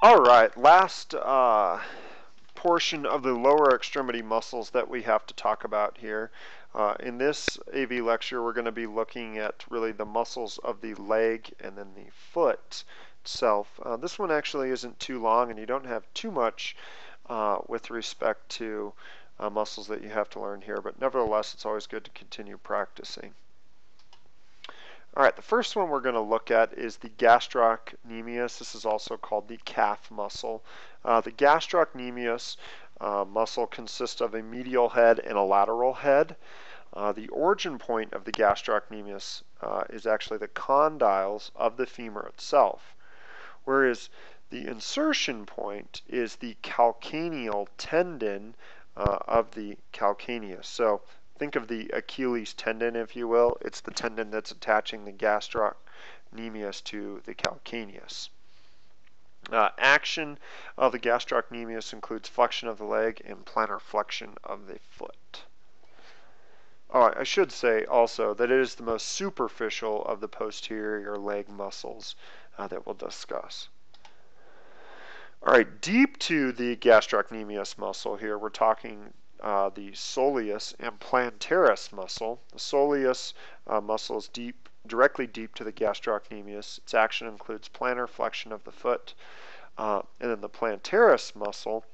All right, last portion of the lower extremity muscles that we have to talk about here. In this AV lecture, we're going to be looking at really the muscles of the leg and then the foot itself. This one actually isn't too long, and you don't have too much with respect to muscles that you have to learn here, but nevertheless, it's always good to continue practicing. All right, the first one we're going to look at is the gastrocnemius. This is also called the calf muscle. The gastrocnemius muscle consists of a medial head and a lateral head. The origin point of the gastrocnemius is actually the condyles of the femur itself, whereas the insertion point is the calcaneal tendon of the calcaneus. So think of the Achilles tendon, if you will. It's the tendon that's attaching the gastrocnemius to the calcaneus. Action of the gastrocnemius includes flexion of the leg and plantar flexion of the foot. I should say also that it is the most superficial of the posterior leg muscles that we'll discuss. All right, deep to the gastrocnemius muscle here, we're talking the soleus and plantaris muscle. The soleus muscle is directly deep to the gastrocnemius. Its action includes plantar flexion of the foot. And then the plantaris muscle,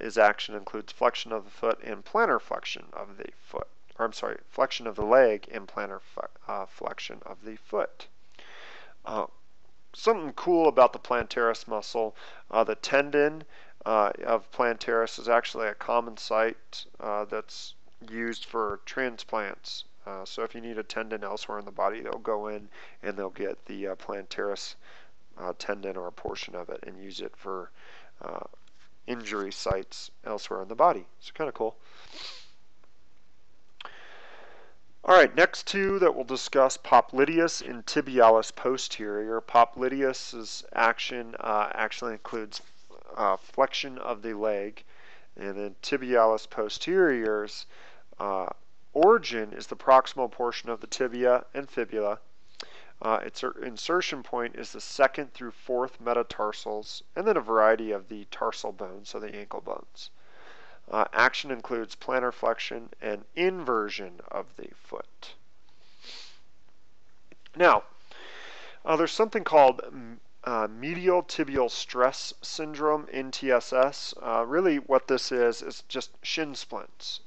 its action includes flexion of the foot and plantar flexion of the foot. Or I'm sorry, flexion of the leg and plantar flexion of the foot. Something cool about the plantaris muscle, the tendon of plantaris is actually a common site that's used for transplants. So if you need a tendon elsewhere in the body, they'll go in and they'll get the plantaris tendon or a portion of it and use it for injury sites elsewhere in the body. It's kind of cool. All right, next two that we'll discuss, Popliteus and Tibialis posterior. Popliteus's action actually includes flexion of the leg, and then Tibialis posterior's origin is the proximal portion of the tibia and fibula. Its insertion point is the 2nd through 4th metatarsals, and then a variety of the tarsal bones, so the ankle bones. Action includes plantar flexion and inversion of the foot. Now, there's something called medial tibial stress syndrome, MTSS. Really what this is just shin splints.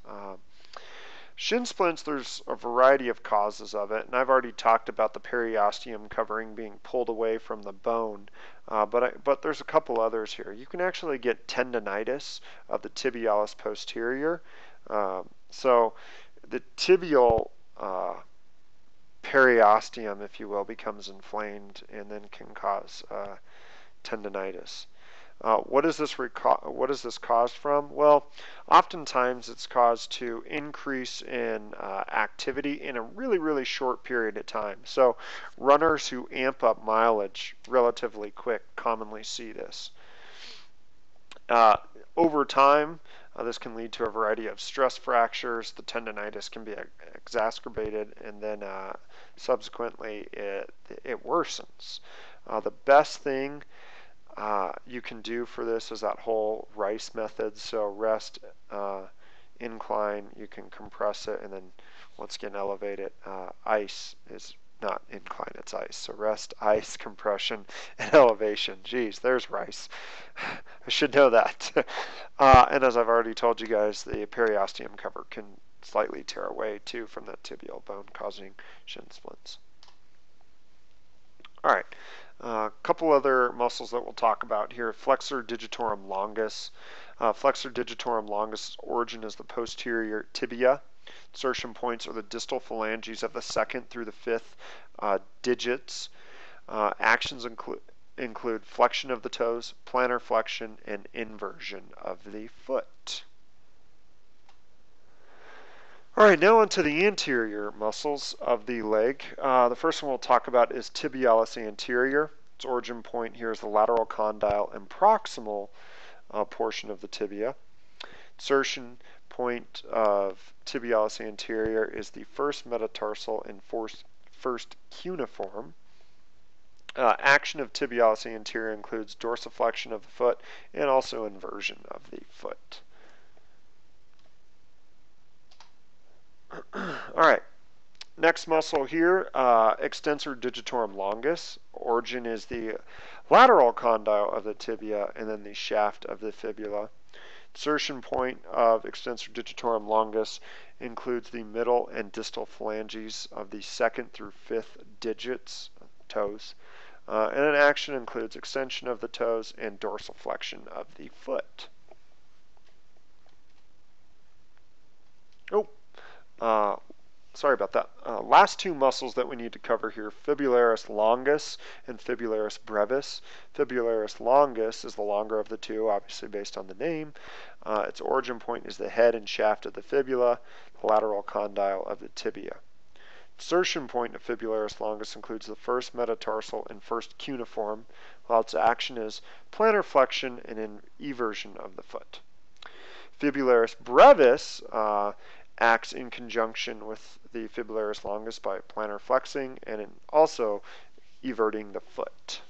Shin splints, there's a variety of causes of it, and I've already talked about the periosteum covering being pulled away from the bone, but there's a couple others here. You can actually get tendinitis of the tibialis posterior. So the tibial periosteum, if you will, becomes inflamed and then can cause tendinitis. What is this caused from? Well, oftentimes it's caused to increase in activity in a really short period of time. So runners who amp up mileage relatively quick commonly see this. Over time, this can lead to a variety of stress fractures. The tendinitis can be exacerbated, and then subsequently it worsens. The best thing you can do for this is that whole Rice method. So rest, incline, you can compress it, and then once again elevate it. Ice is not incline, it's ice. So rest, ice, compression, and elevation. Geez, there's Rice. I should know that. And as I've already told you guys, the periosteum cover can slightly tear away too from that tibial bone, causing shin splints. All right. A couple other muscles that we'll talk about here. Flexor digitorum longus. Flexor digitorum longus' origin is the posterior tibia. Insertion points are the distal phalanges of the 2nd through the 5th digits. Actions include flexion of the toes, plantar flexion, and inversion of the foot. All right, now onto the anterior muscles of the leg. The first one we'll talk about is tibialis anterior. Its origin point here is the lateral condyle and proximal portion of the tibia. Insertion point of tibialis anterior is the 1st metatarsal and 1st cuneiform. Action of tibialis anterior includes dorsiflexion of the foot and also inversion of the foot. All right. Next muscle here, extensor digitorum longus. Origin is the lateral condyle of the tibia and then the shaft of the fibula. Insertion point of extensor digitorum longus includes the middle and distal phalanges of the 2nd through 5th digits, toes. And an action includes extension of the toes and dorsiflexion of the foot. Sorry about that. Last two muscles that we need to cover here, Fibularis longus and Fibularis brevis. Fibularis longus is the longer of the two, obviously based on the name. Its origin point is the head and shaft of the fibula, the lateral condyle of the tibia. Insertion point of Fibularis longus includes the first metatarsal and first cuneiform, while its action is plantar flexion and an eversion of the foot. Fibularis brevis acts in conjunction with the Fibularis longus by plantar flexing and also everting the foot.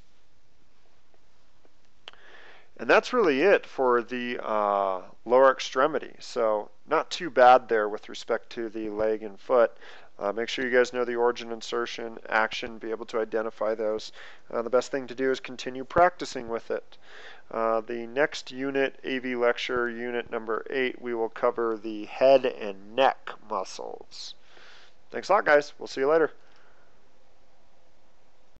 And that's really it for the lower extremity. So not too bad there with respect to the leg and foot. Make sure you guys know the origin, insertion, action, be able to identify those. The best thing to do is continue practicing with it. The next unit, AV lecture, unit number 8, we will cover the head and neck muscles. Thanks a lot, guys. We'll see you later.